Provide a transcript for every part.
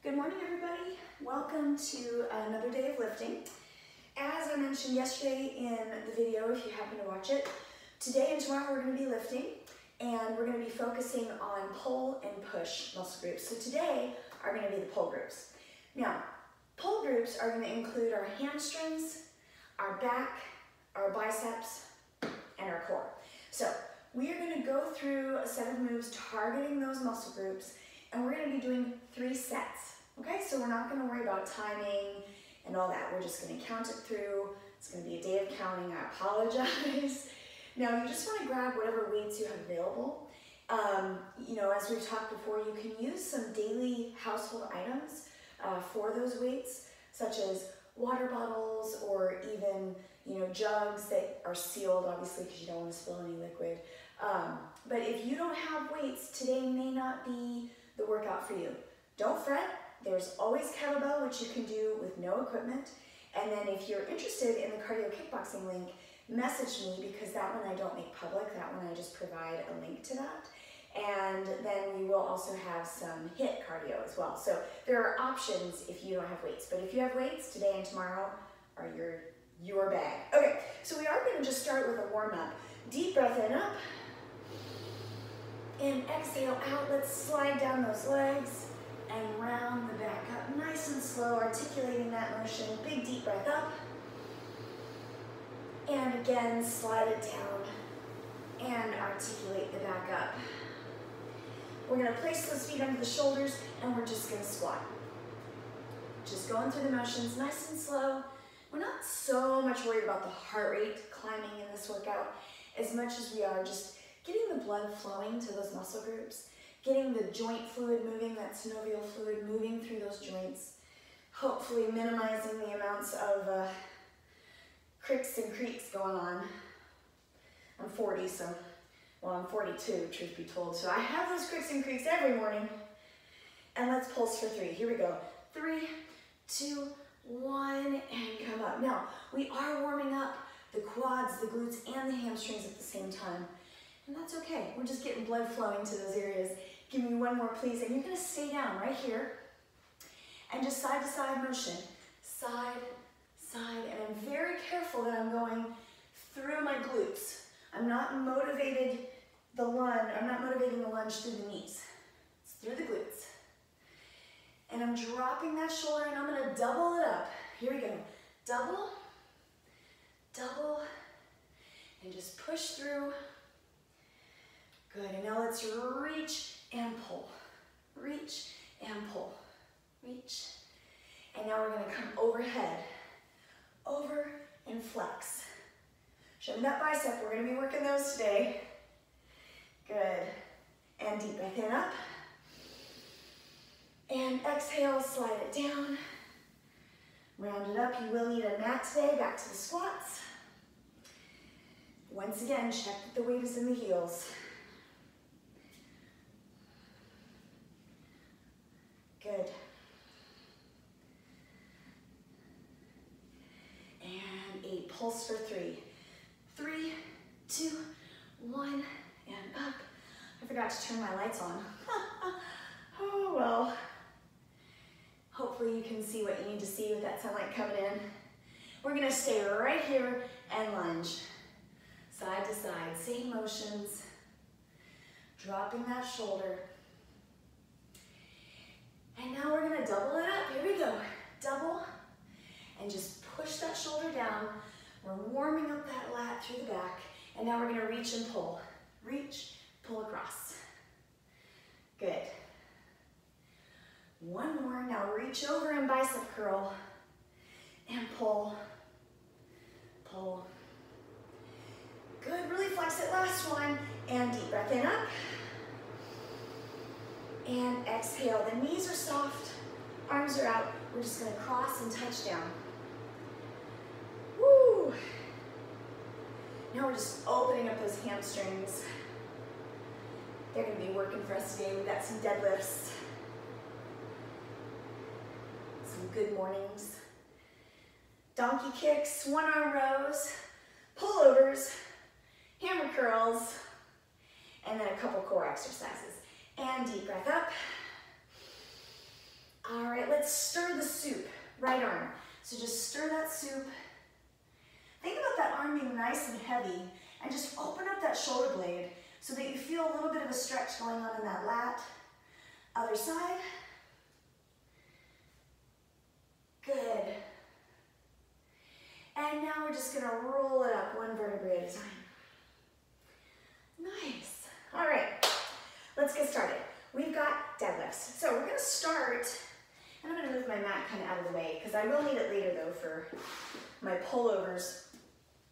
Good morning, everybody. Welcome to another day of lifting. As I mentioned yesterday in the video, if you happen to watch it, today and tomorrow we're going to be lifting, and we're going to be focusing on pull and push muscle groups. So today are going to be the pull groups. Now, pull groups are going to include our hamstrings, our back, our biceps, and our core. So we are going to go through a set of moves targeting those muscle groups, and we're going to be doing 3 sets. Okay, so we're not going to worry about timing and all that. We're just going to count it through. It's going to be a day of counting. I apologize. Now, you just want to grab whatever weights you have available. As we've talked before, you can use some daily household items for those weights, such as water bottles or even jugs that are sealed, obviously, because you don't want to spill any liquid. But if you don't have weights, today may not be the workout for you. Don't fret. There's always kettlebell, which you can do with no equipment. And then if you're interested in the cardio kickboxing link, message me, because that one I don't make public. That one I just provide a link to that. And then we will also have some HIIT cardio as well. So there are options if you don't have weights. But if you have weights, today and tomorrow are your bag. Okay, so we are going to just start with a warm-up. Deep breath in, up. And exhale out. Let's slide down those legs and round the back up. Nice and slow, articulating that motion. Big deep breath up. And again, slide it down and articulate the back up. We're going to place those feet under the shoulders, and we're just going to squat. Just going through the motions nice and slow. We're not so much worried about the heart rate climbing in this workout as much as we are just getting the blood flowing to those muscle groups, getting the joint fluid moving, that synovial fluid moving through those joints, hopefully minimizing the amounts of cricks and creaks going on. I'm 40, I'm 42, truth be told, so I have those cricks and creaks every morning. And let's pulse for 3. Here we go. 3, 2, 1, and come up. Now, we are warming up the quads, the glutes, and the hamstrings at the same time. And that's okay. We're just getting blood flowing to those areas. Give me one more, please. And you're going to stay down right here. And just side to side motion. Side, side. And I'm very careful that I'm going through my glutes. I'm not motivating the lunge through the knees. It's through the glutes. And I'm dropping that shoulder, and I'm going to double it up. Here we go. Double, double, and just push through. Good, and now let's reach and pull. Reach and pull. Reach. And now we're going to come overhead. Over and flex. Show me that bicep. We're going to be working those today. Good. And deep breath in, up. And exhale, slide it down. Round it up. You will need a mat today. Back to the squats. Once again, check that the weight is in the heels. Good. And a pulse for 3. 3, 2, 1, and up. I forgot to turn my lights on. Oh, well. Hopefully you can see what you need to see with that sunlight coming in. We're going to stay right here and lunge. Side to side, same motions. Dropping that shoulder. And now we're going to double it up. Here we go. Double. And just push that shoulder down. We're warming up that lat through the back. And now we're going to reach and pull. Reach, pull across. Good. One more. Now reach over and bicep curl. And pull. Pull. Good. Really flex it. Last one. And deep breath in, up. And exhale. The knees are soft. Arms are out. We're just going to cross and touch down. Woo! Now we're just opening up those hamstrings. They're going to be working for us today. We've got some deadlifts. Some good mornings. Donkey kicks, one-arm rows, pullovers, hammer curls, and then a couple core exercises. And deep breath up. All right, let's stir the soup, right arm. So just stir that soup. Think about that arm being nice and heavy, and just open up that shoulder blade so that you feel a little bit of a stretch going on in that lat. Other side. Good. And now we're just gonna roll it up one vertebrae at a time. Nice. All right, let's get started. We've got deadlifts. So we're gonna start, and I'm gonna move my mat kind of out of the way because I will need it later though for my pullovers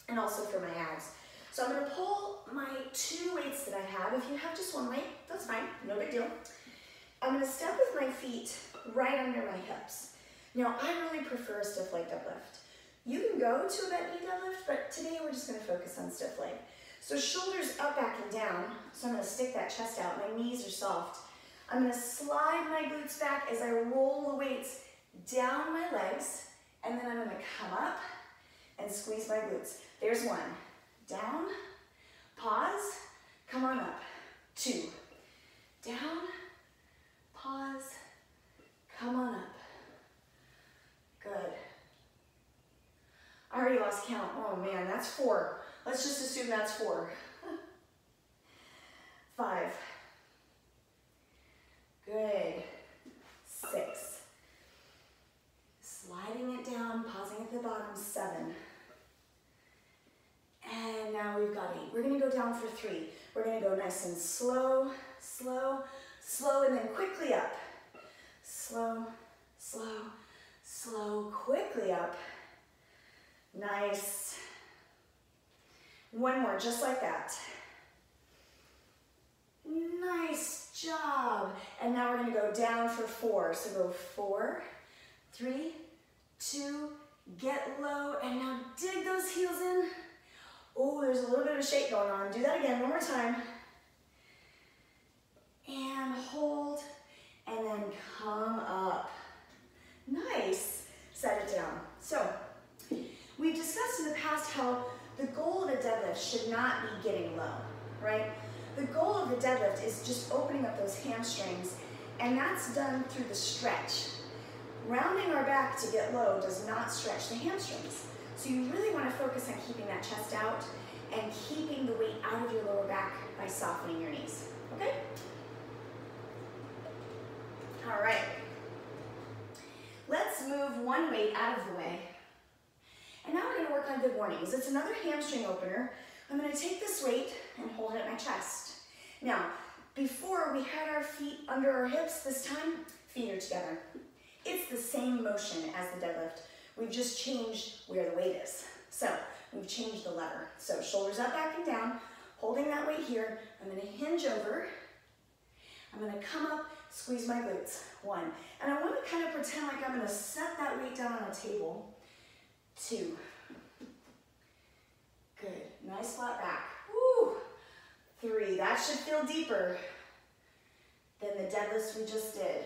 and also for my abs. So I'm gonna pull my 2 weights that I have. If you have just 1 weight, that's fine, no big deal. I'm gonna step with my feet right under my hips. Now I really prefer a stiff leg deadlift. You can go to a bent knee deadlift, but today we're just gonna focus on stiff leg. So shoulders up, back, and down. So I'm gonna stick that chest out. My knees are soft. I'm gonna slide my glutes back as I roll the weights down my legs, and then I'm gonna come up and squeeze my glutes. There's 1. Down, pause, come on up. 2. Down, pause, come on up. Good. I already lost count. Oh man, that's 4. Let's just assume that's 4. 5. Good. 6. Sliding it down, pausing at the bottom. 7. And now we've got 8. We're gonna go down for 3. We're gonna go nice and slow, slow, slow, and then quickly up. Slow, slow, slow, quickly up. Nice. 1 more, just like that. Nice job. And now we're gonna go down for 4. So go 4, 3, 2, get low, and now dig those heels in. Oh, there's a little bit of a shake going on. Do that again, 1 more time. And hold, and then come up. Nice. Set it down. So, we've discussed in the past how the goal of a deadlift should not be getting low, right? The goal of the deadlift is just opening up those hamstrings, and that's done through the stretch. Rounding our back to get low does not stretch the hamstrings. So you really want to focus on keeping that chest out and keeping the weight out of your lower back by softening your knees, okay? All right. Let's move 1 weight out of the way. And now we're gonna work on good mornings. It's another hamstring opener. I'm gonna take this weight and hold it at my chest. Now, before we had our feet under our hips, this time, feet are together. It's the same motion as the deadlift. We've just changed where the weight is. So, we've changed the lever. So, shoulders up, back, and down, holding that weight here. I'm gonna hinge over. I'm gonna come up, squeeze my glutes. 1. And I wanna kind of pretend like I'm gonna set that weight down on a table. 2. Good. Nice flat back. Woo. 3. That should feel deeper than the deadlifts we just did.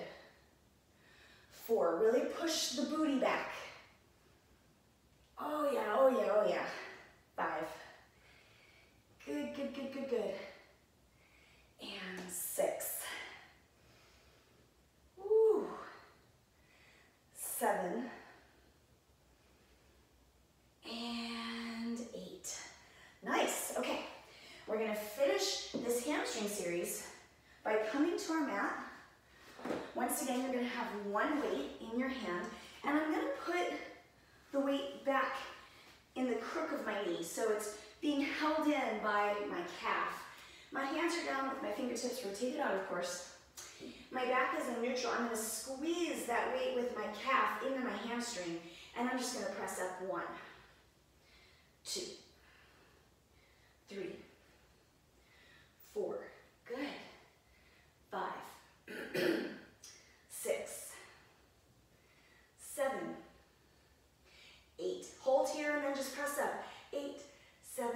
4. Really push the booty back. Oh yeah, oh yeah, oh yeah. 5. Good, good, good, good, good. And 6. Woo. 7. And 8. Nice, okay. We're gonna finish this hamstring series by coming to our mat. Once again, you're gonna have 1 weight in your hand, and I'm gonna put the weight back in the crook of my knee, so it's being held in by my calf. My hands are down with my fingertips rotated out, of course. My back is in neutral. I'm gonna squeeze that weight with my calf into my hamstring, and I'm just gonna press up. 1, 2, 3, 4, good. 5, 6, 7, 8. Hold here and then just press up. 8, 7,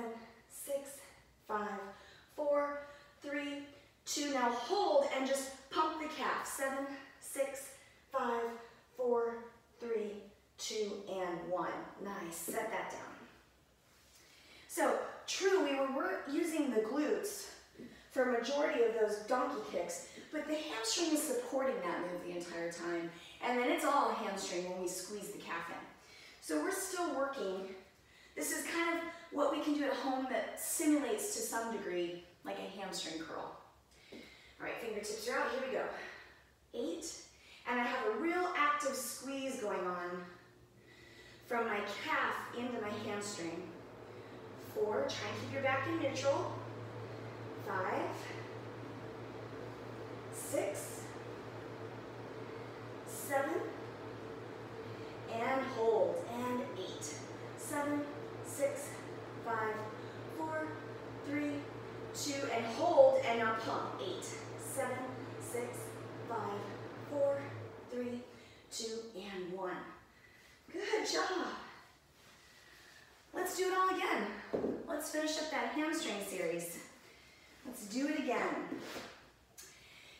6, 5, 4, 3, 2. Now hold and just pump the calf. 7, 6, 5, 4, 3, 2, and 1. Nice. Set that down. So, true, we were using the glutes for a majority of those donkey kicks, but but the hamstring is supporting that move the entire time. And then it's all hamstring when we squeeze the calf in. So we're still working. This is kind of what we can do at home that simulates to some degree like a hamstring curl. All right, fingertips are out, here we go. 8, and I have a real active squeeze going on from my calf into my hamstring. 4, try and keep your back in neutral. 5, 6, 7, and hold, and 8, 7, 6, 5, 4, 3, 2, and hold, and now pump. 8, 7, 6, 5, 4, 3, 2, and 1. Good job. Let's do it all again. Let's finish up that hamstring series. Let's do it again.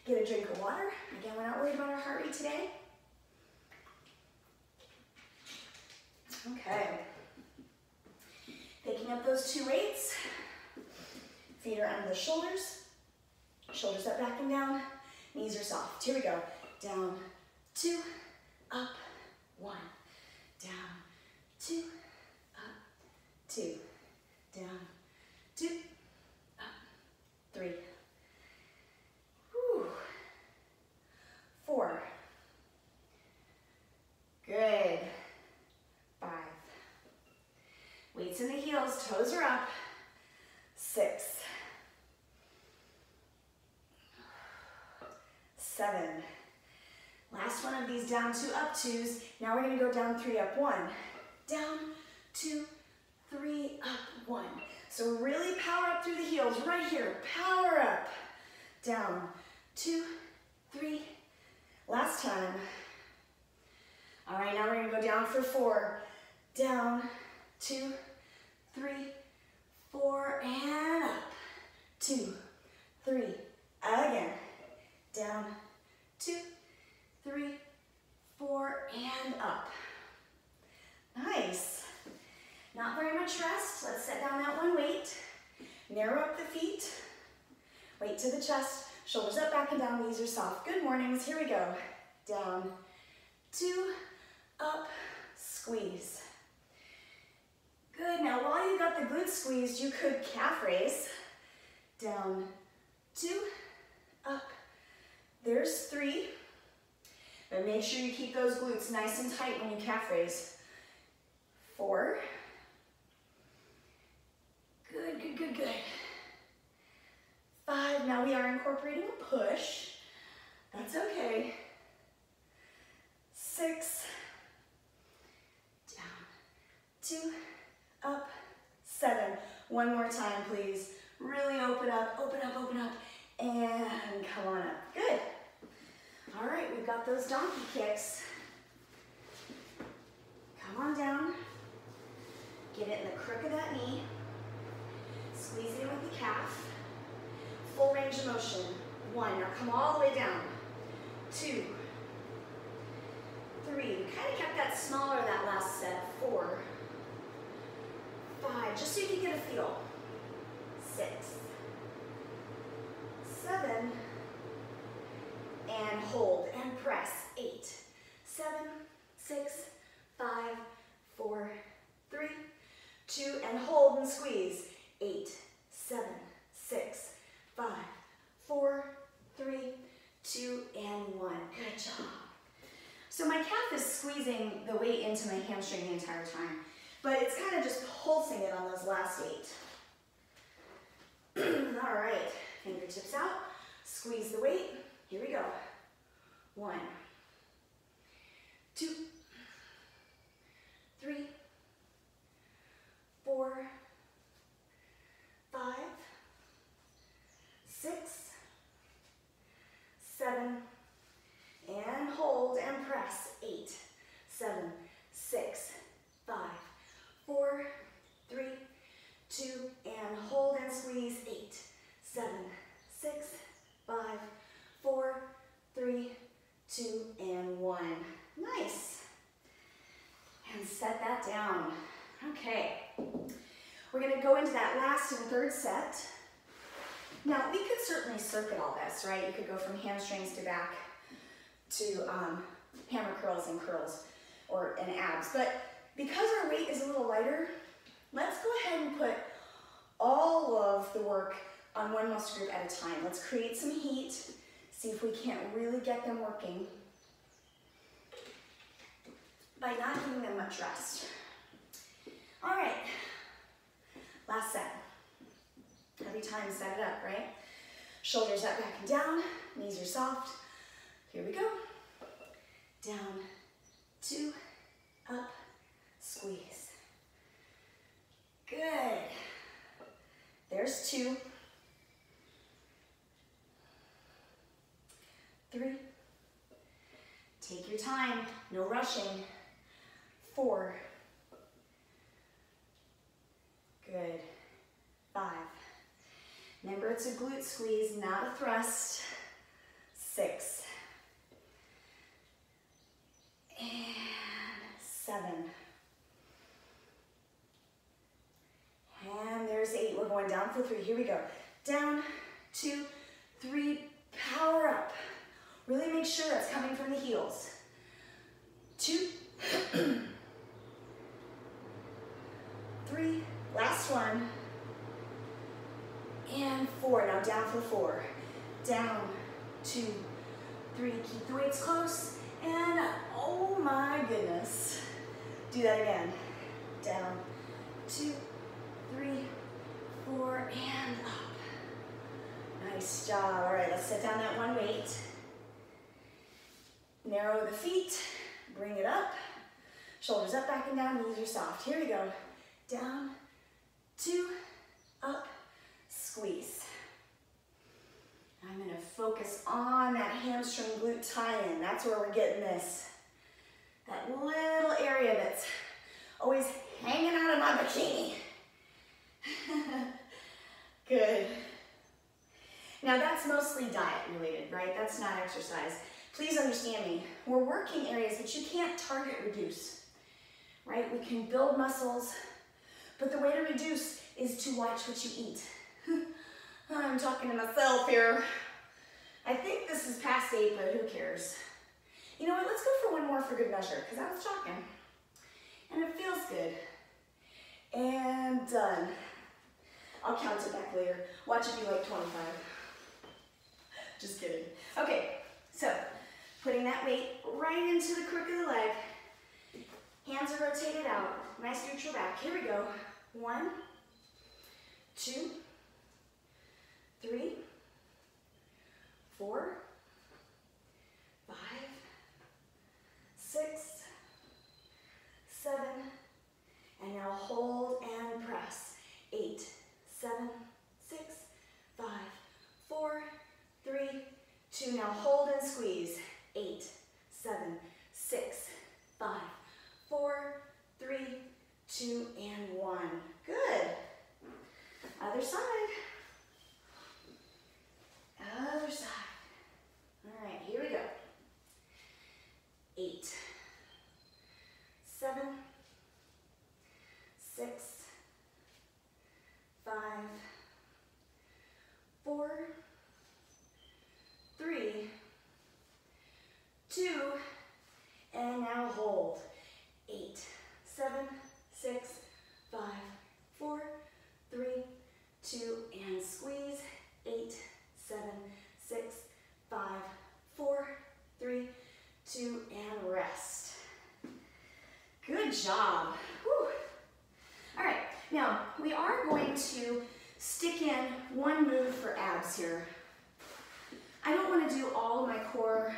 Get a drink of water. Again, we're not worried about our heart rate today. Okay. Picking up those 2 weights. Feet are under the shoulders. Shoulders up, back and down. Knees are soft. Here we go. Down, 2, up, 1. Down, 2, up, 2. Down, 2, up, 3. Whew. 4. Good. 5. Weights in the heels, toes are up. 6. 7. Last one of these down 2, up 2s. Now we're going to go down 3, up 1. Down, 2, 3, up 1. So really power up through the heels right here. Power up. Down, 2, 3. Last time. All right, now we're going to go down for 4. Down, 2, 3, 4, and up. 2, 3. Again. Down, 2, 3, 4, and up. Nice. Not very much rest. Let's set down that one weight. Narrow up the feet. Weight to the chest. Shoulders up, back and down. Knees are soft. Good mornings. Here we go. Down, 2, up, squeeze. Good. Now while you got the glutes squeezed, you could calf raise. Down, 2, up. There's 3. But make sure you keep those glutes nice and tight when you calf raise. 4. Good, good, good, good. 5. Now we are incorporating a push. That's okay. 6. Down. 2. Up. 7. One more time, please. Really open up, open up, open up. And come on up. Good. All right, we've got those donkey kicks. Come on down. Get it in the crook of that knee. Squeeze it in with the calf. Full range of motion. 1. Now come all the way down. 2. 3. We kind of kept that smaller that last set. 4. 5. Just so you can get a feel. 6. 7. And hold and press. 8, 7, 6, 5, 4, 3, 2, and hold and squeeze. 8, 7, 6, 5, 4, 3, 2, and 1. Good job. So my calf is squeezing the weight into my hamstring the entire time, but it's kind of just pulsing it on those last 8. All right, fingertips out, squeeze the weight. Here we go. 1, 2, 3, 4, 5, 6, 7, and hold and press. 8, 7, 6, 5, 4, 3, 2, and hold and squeeze. 8, 7, 6, 5, 4, 3, 2, and 1. Nice. And set that down. Okay. We're going to go into that last and third set. Now, we could certainly circuit all this, right? You could go from hamstrings to back to hammer curls and curls and abs. But because our weight is a little lighter, let's go ahead and put all of the work on one muscle group at a time. Let's create some heat, see if we can't really get them working by not giving them much rest. All right, last set. Every time, set it up, right? Shoulders up, back, and down. Knees are soft. Here we go. Down, 2, up, squeeze. Good. There's 2. 3. Take your time, no rushing. 4. Good. 5. Remember, it's a glute squeeze, not a thrust. 6. And 7. And there's 8. We're going down for 3. Here we go. Down, 2, 3, power up. Really make sure that's coming from the heels. 2, 3, last one. And 4, now down for 4. Down, 2, 3, keep the weights close, and up. Oh my goodness. Do that again. Down, 2, 3, 4, and up. Nice job. All right, let's set down that one weight. Narrow the feet, bring it up. Shoulders up, back, and down, knees are soft. Here we go. Down, 2, up, squeeze. I'm gonna focus on that hamstring glute tie-in. That's where we're getting this. That little area that's always hanging out of my bikini. Good. Now that's mostly diet related, right? That's not exercise. Please understand me. We're working areas that you can't target reduce, right? We can build muscles, but the way to reduce is to watch what you eat. I'm talking to myself here. I think this is past 8, but who cares? You know what, let's go for one more for good measure, because I was talking, and it feels good. And done. I'll count it back later. Watch it be like 25. Just kidding. Okay, so putting that weight right into the crook of the leg. Hands are rotated out. Nice neutral back. Here we go. 1, 2, 3, 4, 5, 6, 7, and now hold and press. 8, 7, 6, 5, 4, 3, 2. Now hold and squeeze. 8, 7, 6, 5, 4, 3, 2, and 1. Good. Other side. Other side. All right, here we go. 8, 7, 6, 5, 4, 3, 2, and now hold. 8, 7, 6, 5, 4, 3, 2, and squeeze. 8, 7, 6, 5, 4, 3, 2, and rest. Good job. Whew. All right, now we are going to stick in one move for abs here. I don't want to do all of my core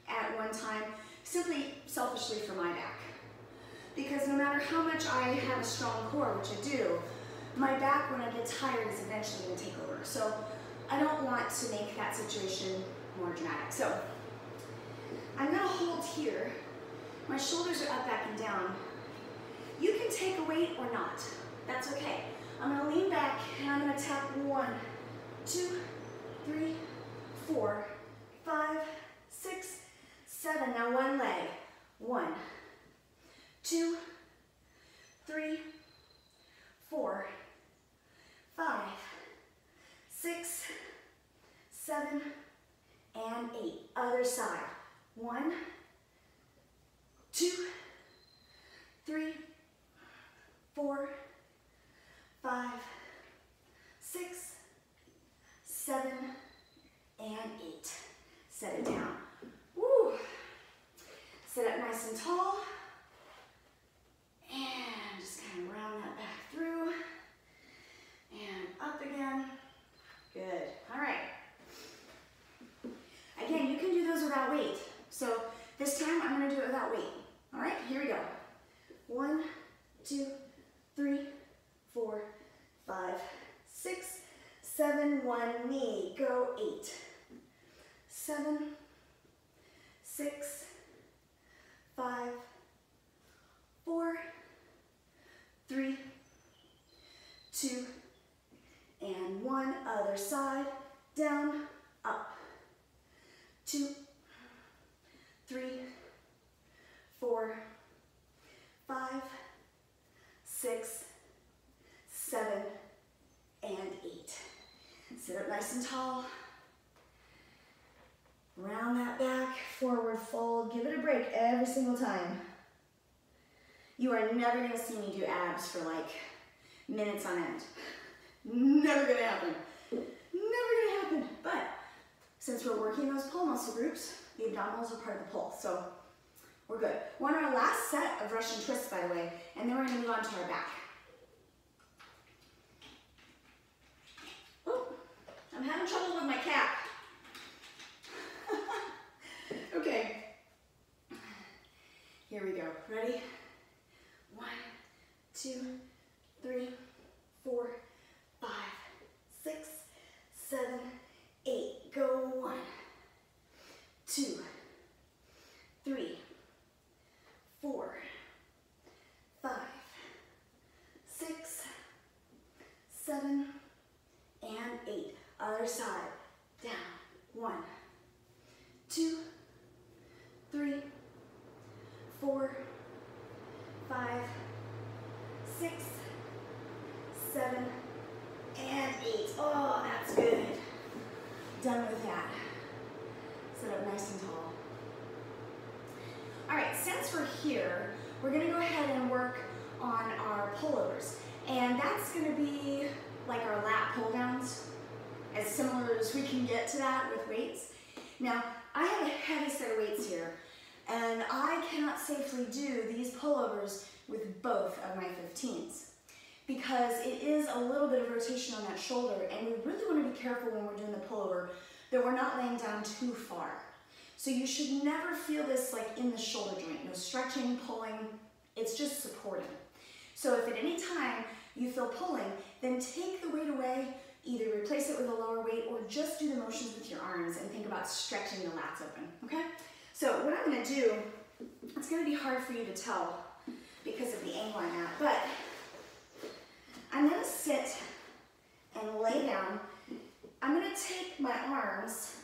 at one time, simply selfishly for my back. Because no matter how much I have a strong core, which I do, my back when I get tired is eventually going to take over. So I don't want to make that situation more dramatic. So I'm going to hold here. My shoulders are up, back, and down. You can take a weight or not. That's okay. I'm going to lean back and I'm going to tap 1, 2, 3, 4, 5, 6, 7. Now one leg. 1, 2, 3, 4, 5, 6, other side. 1, 2, 3, 4, 5, 6, 7, and 8. Set it down. Woo. Sit up nice and tall. And just kind of round that back through. And up again. Good. All right. Again, you can do those without weight. So this time I'm going to do it without weight. All right, here we go. 1, 2, 3, 4, 5, 6, 7, 1 knee. Go 8, 7, 6, 5, 4, 3, 2, and 1. Other side. Down, up. 2, 3, 4, 5, 6, 7, and 8. Sit up nice and tall. Round that back, forward fold. Give it a break every single time. You are never going to see me do abs for like minutes on end. Never going to happen. Never going to happen. But since we're working those pull muscle groups, the abdominals are part of the pull. So we're good. We're on our last set of Russian twists, by the way, and then we're going to move on to our back. Oh, I'm having trouble with my cap. Okay. Here we go. Ready? 1, 2, 3, 4, 5, 6, 7, 8. Go 1, 2, 3, 4, 5, 6, 7, and 8. Other side. Down. 1, 2, 3, 4, 5, 6, 7, and 8. Oh, that's good. Done with that. Sit up nice and tall. All right, since we're here, we're gonna go ahead and work on our pullovers. And that's gonna be like our lat pull downs, as similar as we can get to that with weights. Now, I have a heavy set of weights here, and I cannot safely do these pullovers with both of my 15s because it is a little bit of rotation on that shoulder, and we really want to be careful when we're doing the pullover that we're not laying down too far. So you should never feel this like in the shoulder joint, no stretching, pulling, it's just supporting. So if at any time you feel pulling, then take the weight away, either replace it with a lower weight or just do the motions with your arms and think about stretching the lats open, okay? So what I'm gonna do, it's gonna be hard for you to tell because of the angle I'm at, but I'm gonna sit and lay down. I'm gonna take my arms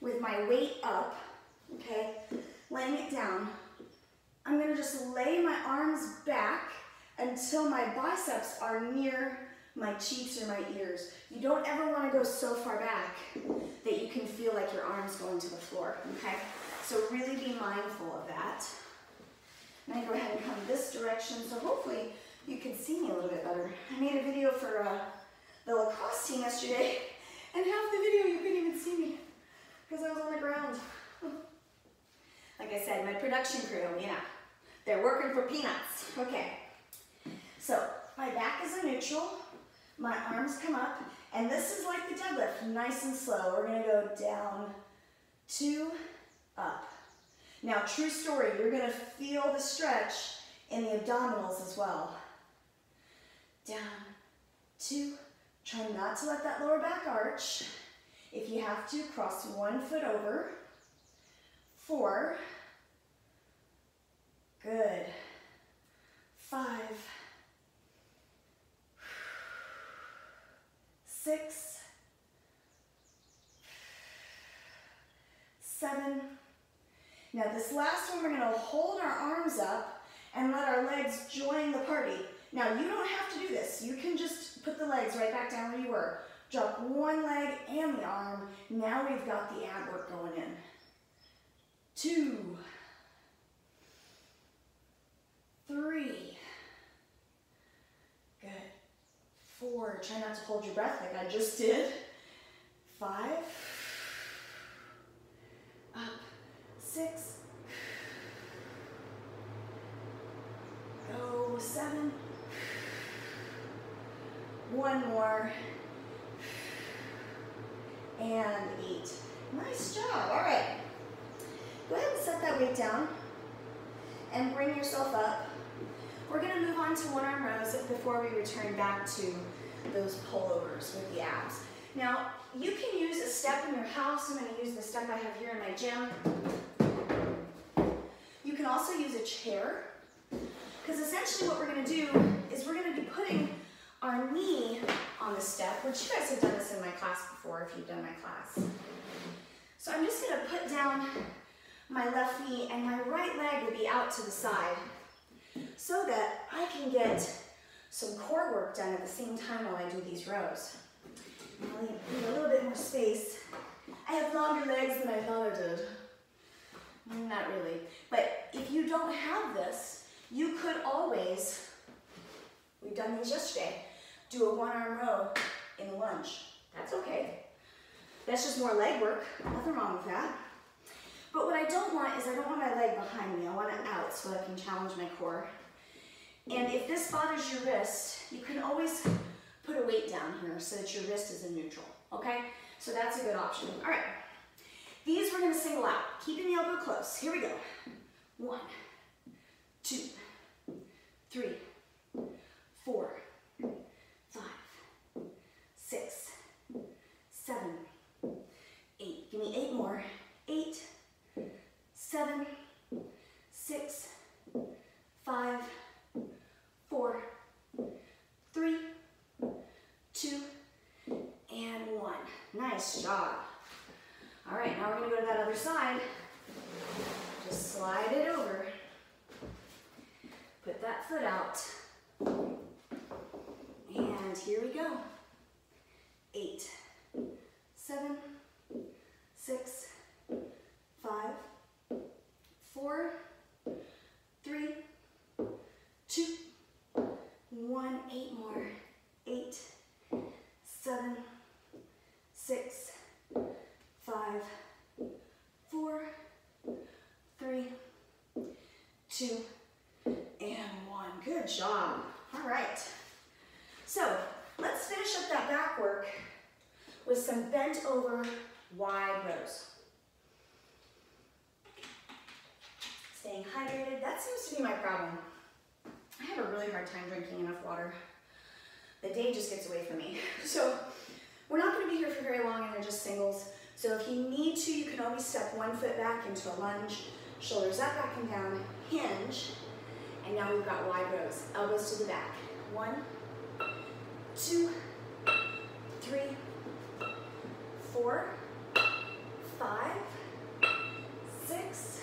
with my weight up, okay, laying it down. I'm gonna just lay my arms back until my biceps are near my cheeks or my ears. You don't ever wanna go so far back that you can feel like your arms going to the floor, okay? So really be mindful of that. I'm gonna go ahead and come this direction so hopefully you can see me a little bit better. I made a video for the lacrosse team yesterday, and half the video you couldn't even see me because I was on the ground. Like I said, my production crew, yeah, they're working for peanuts. Okay, so my back is in neutral, my arms come up, and this is like the deadlift, nice and slow. We're gonna go down, 2, up. Now, true story, you're gonna feel the stretch in the abdominals as well. Down, 2, try not to let that lower back arch. If you have to, cross 1 foot over. 4, good. 5, 6, 7. Now this last one, we're gonna hold our arms up and let our legs join the party. Now you don't have to do this. You can just put the legs right back down where you were. Drop one leg and the arm. Now we've got the ab work going in. 2, 3. Good. 4. Try not to hold your breath like I just did. 5. Up. 6. Go. 7. One more. And 8. Nice job. All right. Go ahead and set that weight down and bring yourself up. We're going to move on to one-arm rows before we return back to those pullovers with the abs. Now, you can use a step in your house. I'm going to use the step I have here in my gym. You can also use a chair, because essentially what we're going to do is we're going to be putting our knee on the step, which you guys have done this in my class before if you've done my class. So I'm just going to put down my left knee and my right leg will be out to the side so that I can get some core work done at the same time while I do these rows. I need a little bit more space. I have longer legs than I thought I did. Not really. But if you don't have this, you could always, we've done these yesterday, do a one-arm row in lunge. That's okay. That's just more leg work. Nothing wrong with that. But what I don't want is I don't want my leg behind me. I want it out so I can challenge my core. And if this bothers your wrist, you can always put a weight down here so that your wrist is in neutral, okay? So that's a good option. All right, these we're gonna single out, keeping the elbow close. Here we go. 1, 2, 3, 4, 5, 6, 7, 8. Give me 8 more. 8, 7, 6, 5, 4, 3, 2, and 1. Nice job. All right, now we're going to go to that other side. Just slide it over. Put that foot out. And here we go. 8, 7, 6, 5, 4, 3, 2, 1. 8 more. 8, 7, 6, 5, 4, 3, 2, and 1. Good job. All right. So let's finish up that back work with some bent over wide rows. Staying hydrated. That seems to be my problem. I have a really hard time drinking enough water. The day just gets away from me. So we're not going to be here for very long and they're just singles. So if you need to, you can always step one foot back into a lunge, shoulders up, back and down, hinge. And now we've got wide rows. Elbows to the back. 1, 2, 3, 4, 5, 6,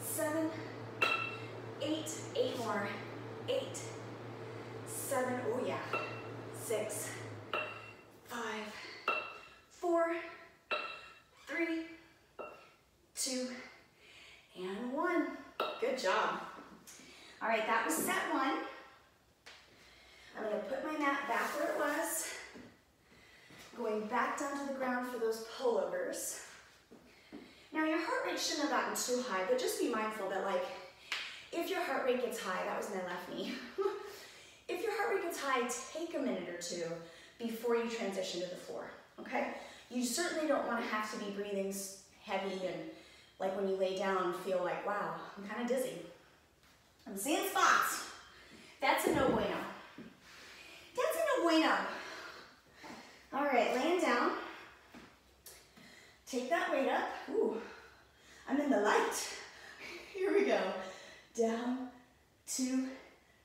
7, 8. 8 more. 8, 7, oh yeah. 6, 5, 4, 3, 2, and 1. Good job. All right, that was set 1. I'm going to put my mat back where it was, going back down to the ground for those pullovers. Now your heart rate shouldn't have gotten too high, but just be mindful that like, if your heart rate gets high, that was my left knee. If your heart rate gets high, take a minute or two before you transition to the floor, okay? You certainly don't want to have to be breathing heavy and like when you lay down feel like, wow, I'm kind of dizzy. I'm seeing spots. That's a no bueno. That's a no bueno. All right, laying down. Take that weight up. Ooh, I'm in the light. Here we go. Down, 2,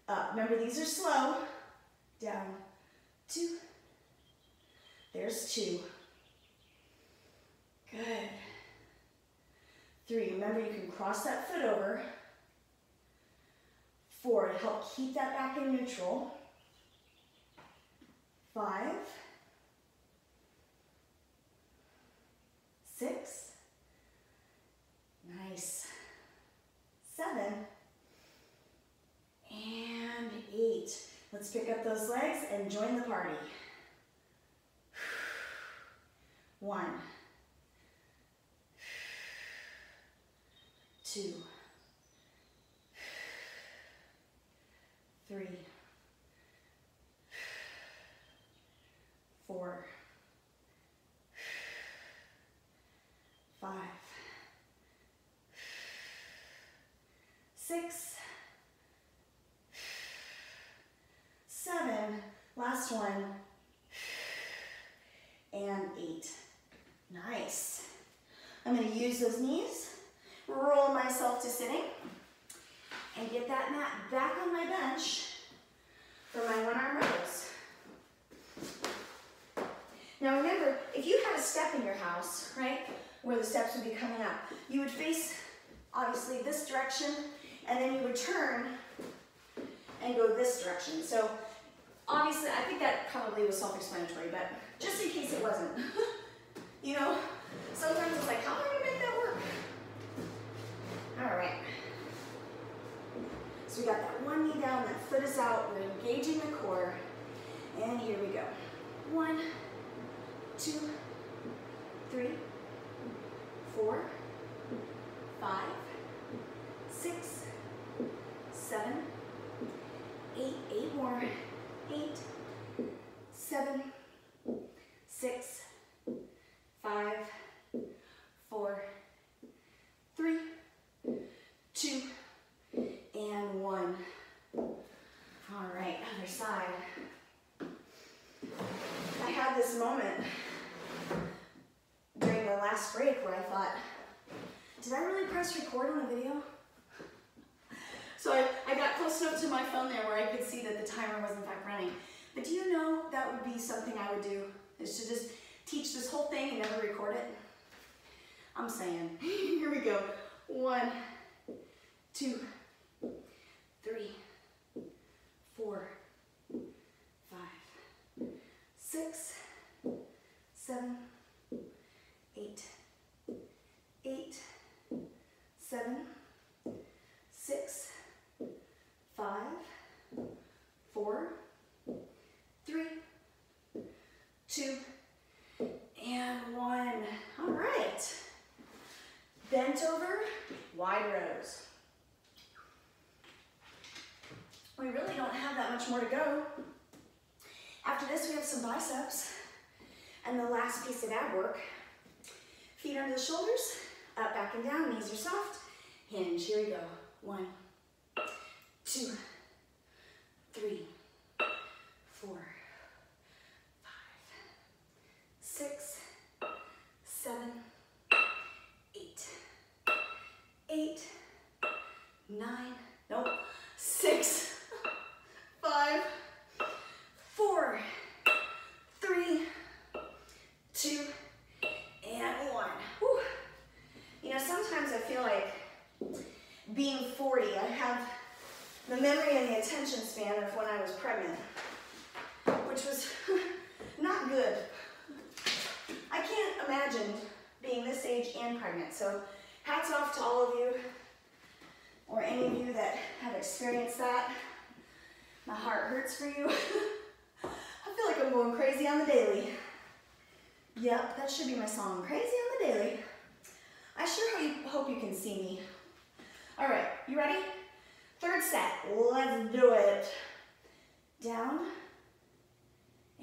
up. Remember, these are slow. Down, 2. There's 2. Good. 3. Remember, you can cross that foot over. 4, to help keep that back in neutral. 5. 6, nice, 7, and 8. Let's pick up those legs and join the party. 1, 2, 3, 4, 5, 6, 7, last one, and 8. Nice. I'm going to use those knees, roll myself to sitting, and get that mat back on my bench for my one-arm rows. Now remember, if you had a step in your house, right, where the steps would be coming up, you would face, obviously, this direction, and then you would turn and go this direction. So, obviously, I think that probably was self-explanatory, but just in case it wasn't, you know, sometimes it's like, how am I going to make that work? All right. So we got that one knee down, that foot is out, we're engaging the core, and here we go. 1, 2, 3, 4, 5, 6, 7, 8, 8 more, 8, 7, 6, 5, 4, 3, 2, and 1. All right, other side. I had this moment during the last break where I thought, did I really press record on the video? So I got close enough to my phone there where I could see that the timer was in fact running. But do you know that would be something I would do, is to just teach this whole thing and never record it? I'm saying, here we go. 1, 2, 3, 4, 5, 6, 7, 8, 8, 7, 6, 5, 4, 3, 2, and 1. All right. Bent over, wide rows. We really don't have that much more to go. After this, we have some biceps and the last piece of ab work. Feet under the shoulders, up, back, and down. Knees are soft. Hinge. Here we go. 1, 2, 3, 4, 5, 6, 7, 8, 8, 9, nope, 6, 5, 4, 3, 2, and 1. Whew. You know, sometimes I feel like being 40, I have the memory and the attention span of when I was pregnant, which was not good. I can't imagine being this age and pregnant, so hats off to all of you, or any of you that have experienced that. My heart hurts for you. I feel like I'm going crazy on the daily. Yep, that should be my song, Crazy on the Daily. I sure hope you can see me. All right, you ready? Third set, let's do it. Down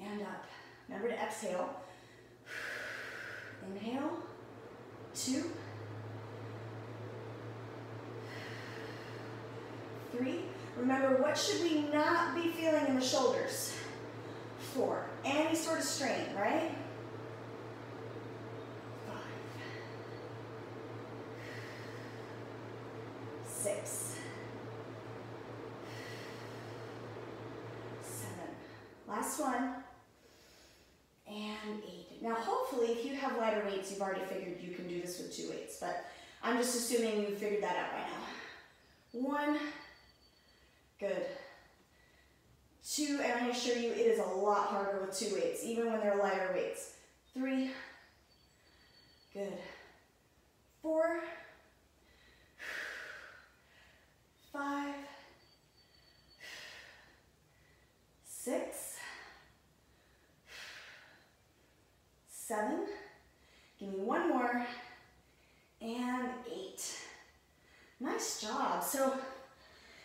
and up. Remember to exhale. Inhale, 2, 3. Remember, what should we not be feeling in the shoulders? 4. Any sort of strain, right? 5, 6, 7. Last one. And 8. Now, hopefully, if you have lighter weights, you've already figured you can do this with 2 weights, but I'm just assuming you figured that out by now. 1. Good. 2, and I assure you, it is a lot harder with 2 weights, even when they're lighter weights. 3. Good. 4, 5, 6, 7. Give me one more. And 8. Nice job. So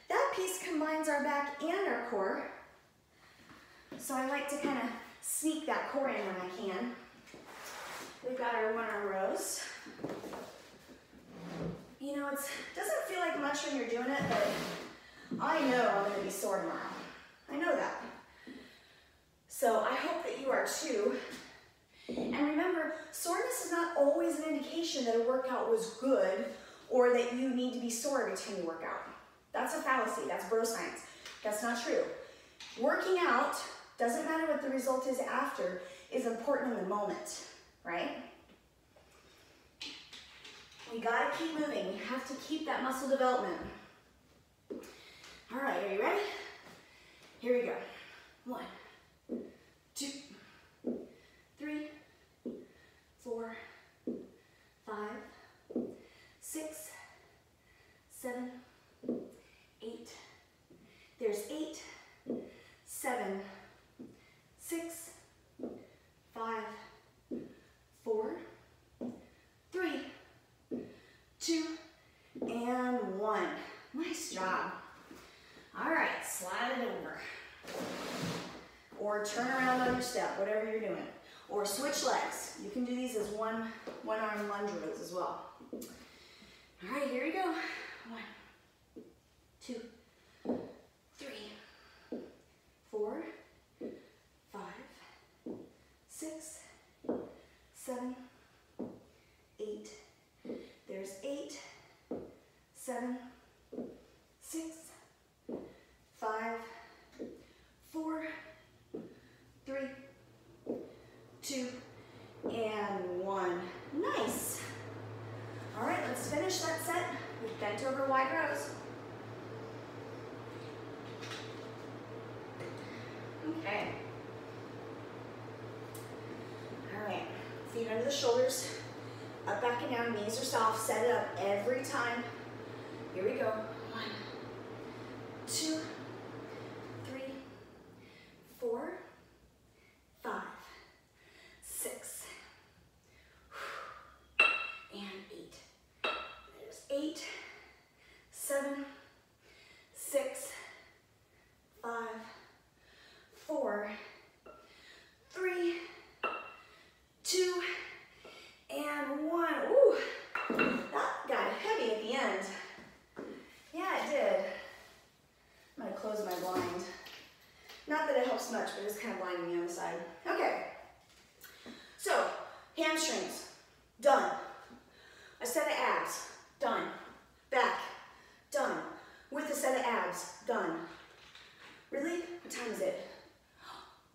that piece combines our back and our core. So I like to kind of sneak that core in when I can. We've got our one-arm rows. You know, it doesn't feel like much when you're doing it, but I know I'm going to be sore tomorrow. I know that. So I hope that you are too. And remember, soreness is not always an indication that a workout was good or that you need to be sore every time you work out. That's a fallacy. That's bro science. That's not true. Working out, doesn't matter what the result is after, is important in the moment, right? We gotta keep moving. We have to keep that muscle development. All right, are you ready? Here we go. 1, 2, 3, 4, 5, 6, 7, 8. There's 8, 7, 6, 5, 4, 3, 2, and 1. Nice job. All right, slide it over. Or turn around on your step, whatever you're doing. Or switch legs. You can do these as one-arm lunge rows as well. All right, here we go. 1, 2, 3, 4, 5, 6, 7, 8. There's 8, 7, 6, 5, 4, 3, 2, and 1. Nice. All right, let's finish that set with bent over wide rows. Okay. All right, feet under the shoulders, up, back, and down, knees are soft, set it up every time. Here we go. 1, 2, 3, 4, 5, 6, and 8. There's 8, 7, 6, 5, 4, 3, 2, and 1. Ooh, that got heavy at the end. Yeah, it did. I'm gonna close my blind. Not that it helps much, but it's kind of blinding me on the side. Okay, so hamstrings, done. A set of abs, done. Back, done. With a set of abs, done. Really? What time is it?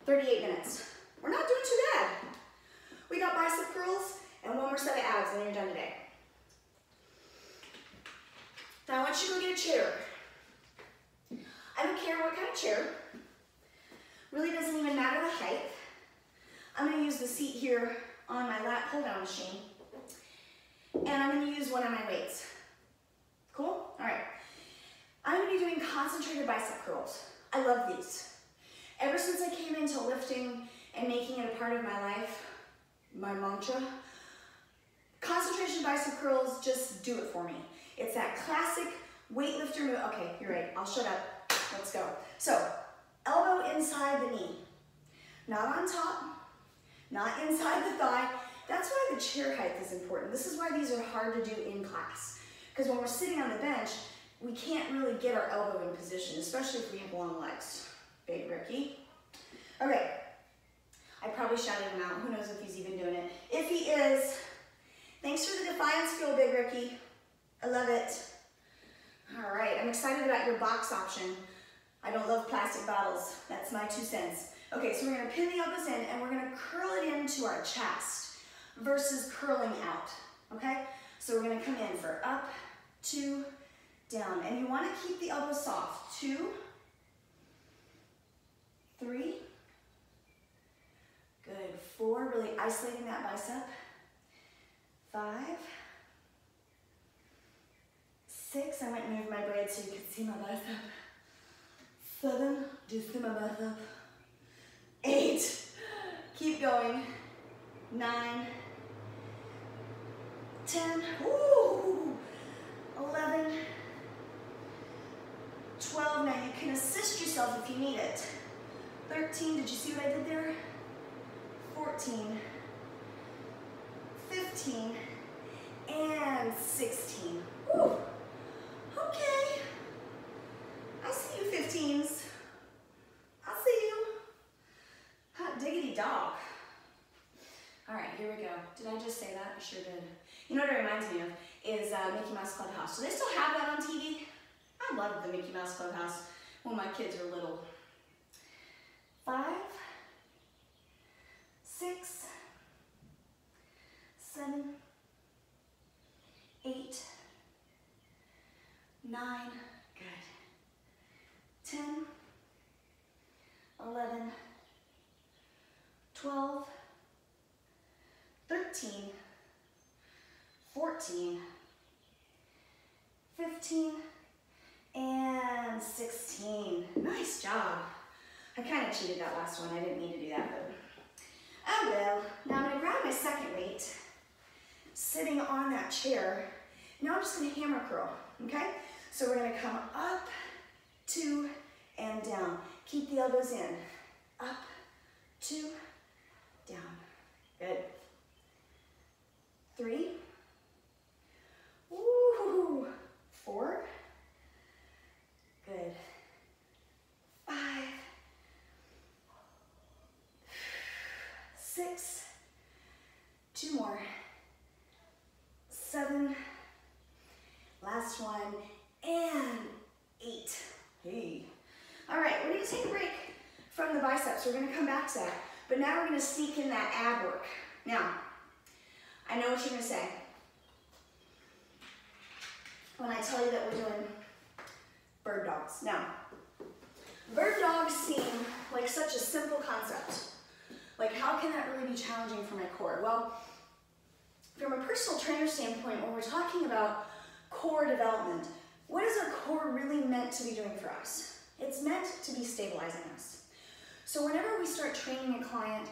38 minutes. We're not doing too bad. We got bicep curls and one more set of abs and then you're done today. Now I want you to go get a chair. I don't care what kind of chair. Really doesn't even matter the height. I'm going to use the seat here on my lat pull-down machine. And I'm going to use one of my weights. Cool? All right. I'm going to be doing concentrated bicep curls. I love these. Ever since I came into lifting and making it a part of my life, my mantra, concentration bicep curls just do it for me. It's that classic weightlifter move. Okay, you're right. I'll shut up. Let's go. So, elbow inside the knee. Not on top, not inside the thigh. That's why the chair height is important. This is why these are hard to do in class. Because when we're sitting on the bench, we can't really get our elbow in position, especially if we have long legs. Big Ricky. Okay. I probably shouted him out. Who knows if he's even doing it. If he is, thanks for the defiance fuel, Big Ricky. I love it. All right, I'm excited about your box option. I don't love plastic bottles. That's my 2 cents. Okay, so we're gonna pin the elbows in and we're gonna curl it into our chest versus curling out, okay? So we're gonna come in for up, 2, down. And you wanna keep the elbows soft. 2, 3, good, 4, really isolating that bicep. 5, 6, I went and moved my braid so you could see my bicep. 7, do you see my bicep? 8, keep going. 9, 10, woo, 11, 12, now you can assist yourself if you need it. 13, did you see what I did there? 14, 15, and 16. Woo. Okay, I see you 15s. I see you. Hot diggity dog. All right, here we go. Did I just say that? I sure did. You know what it reminds me of is Mickey Mouse Clubhouse. Do they still have that on TV? I loved the Mickey Mouse Clubhouse when my kids were little. 5, 6, 7, 8, 9, good. 10, 11, 12, 13, 14, 15, and 16. Nice job. I kind of cheated that last one. I didn't mean to do that, but oh well. Now I'm going to grab my second weight, sitting on that chair. Now I'm just going to hammer curl, okay? So we're going to come up, 2, and down. Keep the elbows in. Up, 2, down. Good. 3. Woo. 4. Good. 5. 6. 2 more. 7. Last one. And 8. Hey. All right, we're gonna take a break from the biceps. We're gonna come back to that. But now we're gonna sneak in that ab work. Now, I know what you're gonna say when I tell you that we're doing bird dogs. Now, bird dogs seem like such a simple concept. Like, how can that really be challenging for my core? Well, from a personal trainer standpoint, when we're talking about core development, what is our core really meant to be doing for us? It's meant to be stabilizing us. So whenever we start training a client,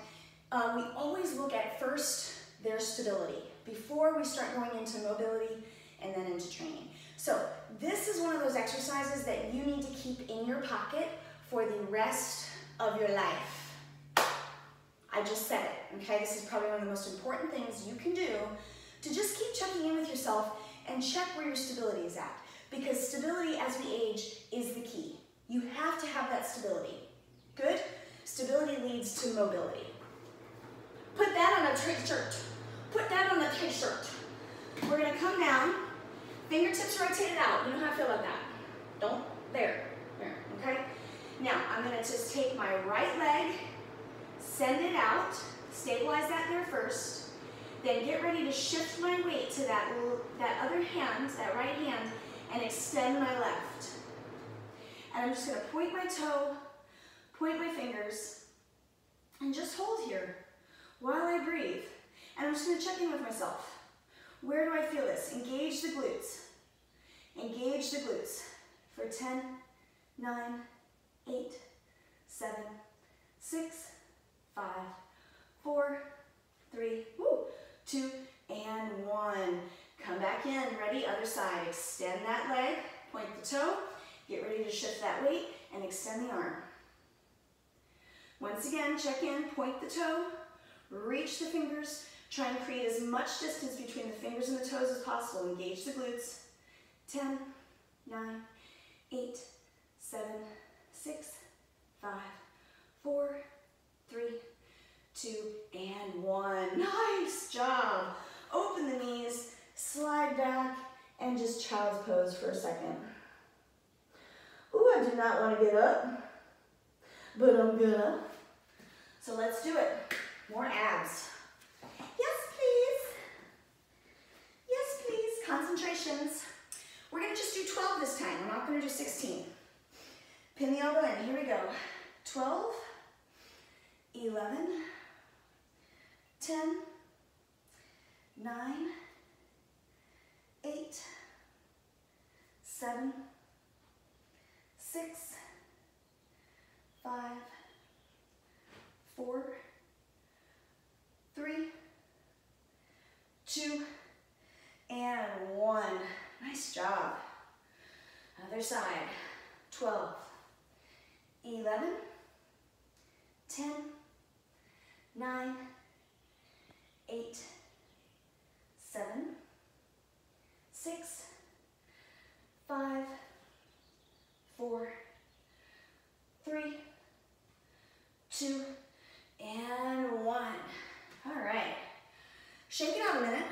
we always look at first their stability before we start going into mobility and then into training. So this is one of those exercises that you need to keep in your pocket for the rest of your life. I just said it, okay? This is probably one of the most important things you can do to just keep checking in with yourself and check where your stability is at. Because stability as we age is the key. You have to have that stability. Good? Stability leads to mobility. Put that on a tight shirt. Put that on a tight shirt. We're gonna come down, fingertips rotated out. You know how I feel about that. Don't, there, okay? Now, I'm gonna just take my right leg, send it out, stabilize that there first, then get ready to shift my weight to that other hand, that right hand, and extend my left. And I'm just gonna point my toe, point my fingers, and just hold here while I breathe. And I'm just gonna check in with myself. Where do I feel this? Engage the glutes. Engage the glutes for 10, 9, 8, 7, 6, 5, 4, 3, 2, and 1. Come back in, ready, other side. Extend that leg, point the toe, get ready to shift that weight, and extend the arm. Once again, check in, point the toe, reach the fingers, try and create as much distance between the fingers and the toes as possible. Engage the glutes. 10, 9, 8, 7, 6, 5, 4, 3, 2, and 1. Nice job. Open the knees, slide back, and just child's pose for a second. Ooh, I do not want to get up, but I'm gonna. So let's do it. More abs. Yes, please. Yes, please. Concentrations. We're gonna just do 12 this time. We're not gonna do 16. Pin the elbow in. Here we go. 12, 11, 10, 9, 8, 7, 6, 5, 4, 3, 2, and 1. Nice job. Other side. 12, 11, 10, 9, 8, 7, 6, 5, 4, 3, 2, and 1. All right. Shake it out a minute.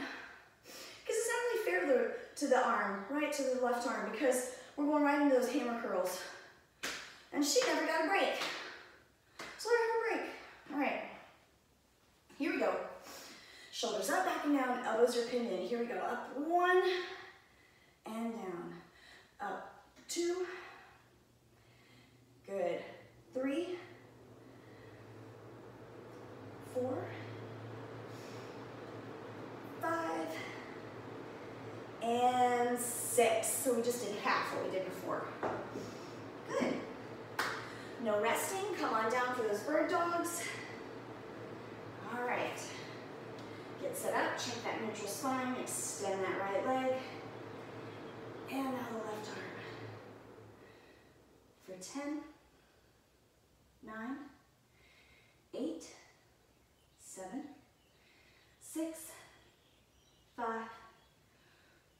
Because it's not really fair to the arm, right, to the left arm, because we're going right into those hammer curls. And she never got a break. So let her have a break. All right. Here we go. Shoulders up, back and down, elbows are pinned in. Here we go. Up 1 and down. Up 2. Good. 3, 4, 5, and 6. So we just did half what we did before. Good. No resting. Come on down for those bird dogs. All right. Get set up. Check that neutral spine. Extend that right leg. And now the left arm. For 10, 9, 8, 7, 6, 5,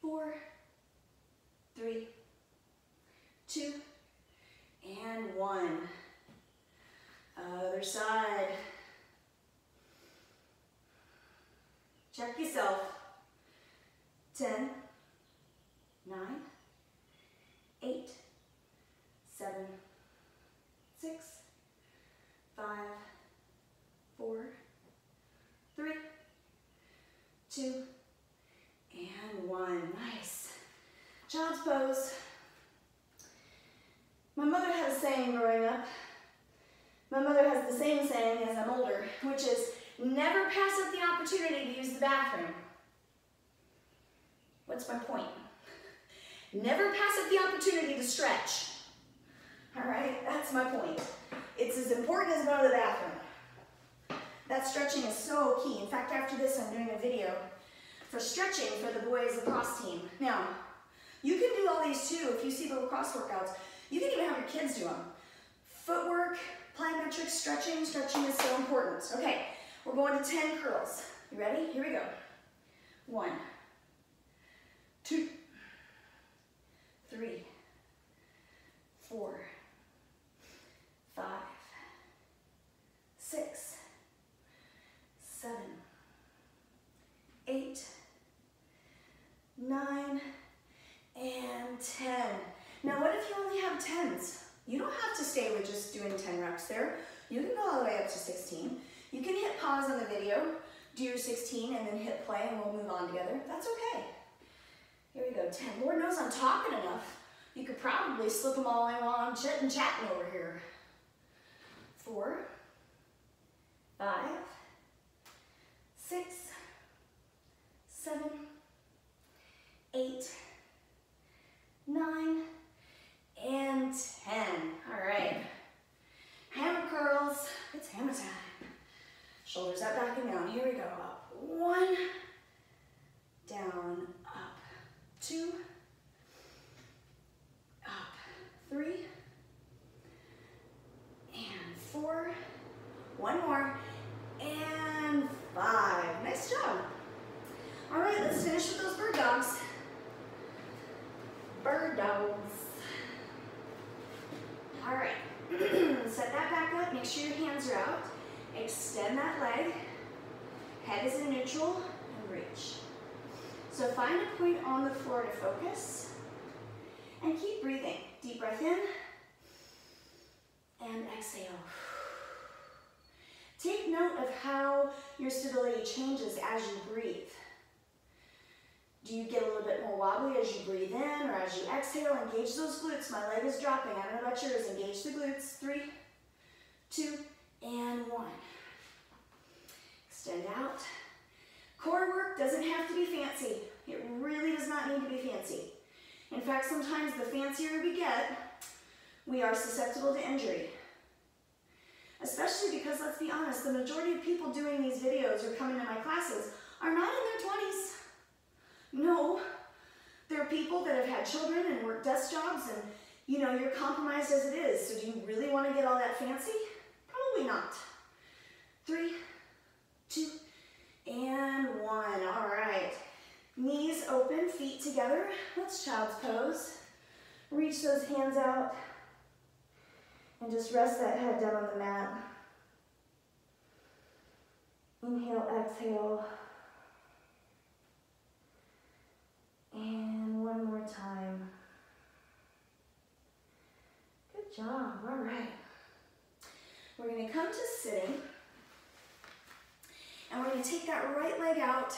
4, 3, 2, and 1. Other side. Check yourself. 10, 9, 8, 7, 6, 5, 4, 3, 2, and 1. Nice. Child's pose. My mother had a saying growing up. My mother has the same saying as I'm older, which is never pass up the opportunity to use the bathroom. What's my point? Never pass up the opportunity to stretch. All right, that's my point. It's as important as going to the bathroom. That stretching is so key. In fact, after this, I'm doing a video for stretching for the boys lacrosse team. Now, you can do all these too. If you see the lacrosse workouts, you can even have your kids do them. Footwork, plyometric stretching. Stretching is so important. Okay, we're going to 10 curls. You ready? Here we go. 1, 2, 3, 4, 5, 6, 7, 8, 9, and 10. Now what if you only have 10s? You don't have to stay with just doing 10 reps there. You can go all the way up to 16. You can hit pause on the video, do your 16, and then hit play, and we'll move on together. That's okay. Here we go, 10. Lord knows I'm talking enough. You could probably slip them all in while I'm chatting over here. 4, 5, 6, 7, 8, 9, and 10. All right. Hammer curls. It's hammer time. Shoulders up, back, and down. Here we go. Up 1, down, up 2, up 3, and 4. One more, and 5. Nice job. All right, let's finish with those bird dogs. Bird dogs. All right, set that back up. Make sure your hands are out. Extend that leg. Head is in neutral and reach. So find a point on the floor to focus and keep breathing. Deep breath in and exhale. Take note of how your stability changes as you breathe. Do you get a little bit more wobbly as you breathe in or as you exhale? Engage those glutes. My leg is dropping. I don't know about yours. Engage the glutes. 3, 2, and 1. Extend out. Core work doesn't have to be fancy. It really does not need to be fancy. In fact, sometimes the fancier we get, we are susceptible to injury. Especially because, let's be honest, the majority of people doing these videos or coming to my classes are not in their 20s. No, there are people that have had children and work desk jobs and, you know, you're compromised as it is. So do you really want to get all that fancy? Probably not. 3, 2, and 1. All right. Knees open, feet together. Let's child's pose. Reach those hands out and just rest that head down on the mat. Inhale, exhale. And one more time. Good job. All right. We're going to come to sitting. And we're going to take that right leg out.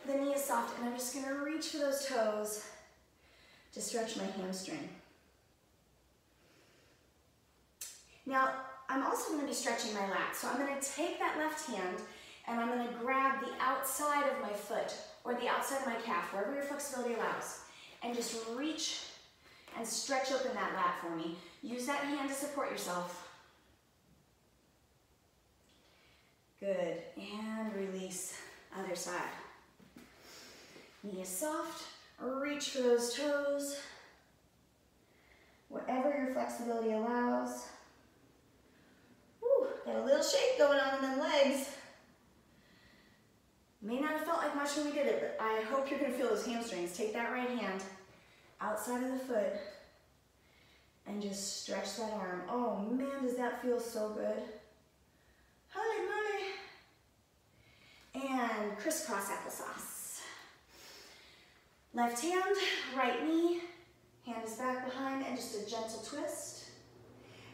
The knee is soft. And I'm just going to reach for those toes to stretch my hamstring. Now, I'm also going to be stretching my lat. So I'm going to take that left hand and I'm going to grab the outside of my foot or the outside of my calf, wherever your flexibility allows, and just reach and stretch open that lat for me. Use that hand to support yourself. Good, and release, other side. Knee is soft, reach for those toes, whatever your flexibility allows. Woo, got a little shake going on in them legs. May not have felt like much when we did it, but I hope you're going to feel those hamstrings. Take that right hand outside of the foot and just stretch that arm. Oh man, does that feel so good. Holy moly. And crisscross applesauce. Left hand, right knee, hand is back behind, and just a gentle twist.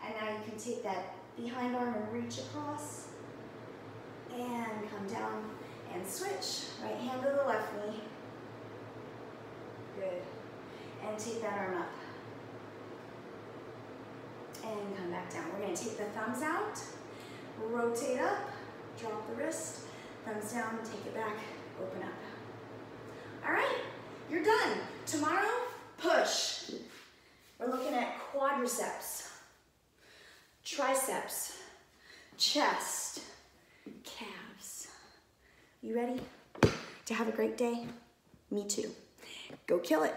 And now you can take that behind arm and reach across and come down. And switch, right hand to the left knee. Good. And take that arm up. And come back down. We're going to take the thumbs out, rotate up, drop the wrist, thumbs down, take it back, open up. All right, you're done. Tomorrow, push. We're looking at quadriceps, triceps, chest, calves. You ready to have a great day? Me too. Go kill it.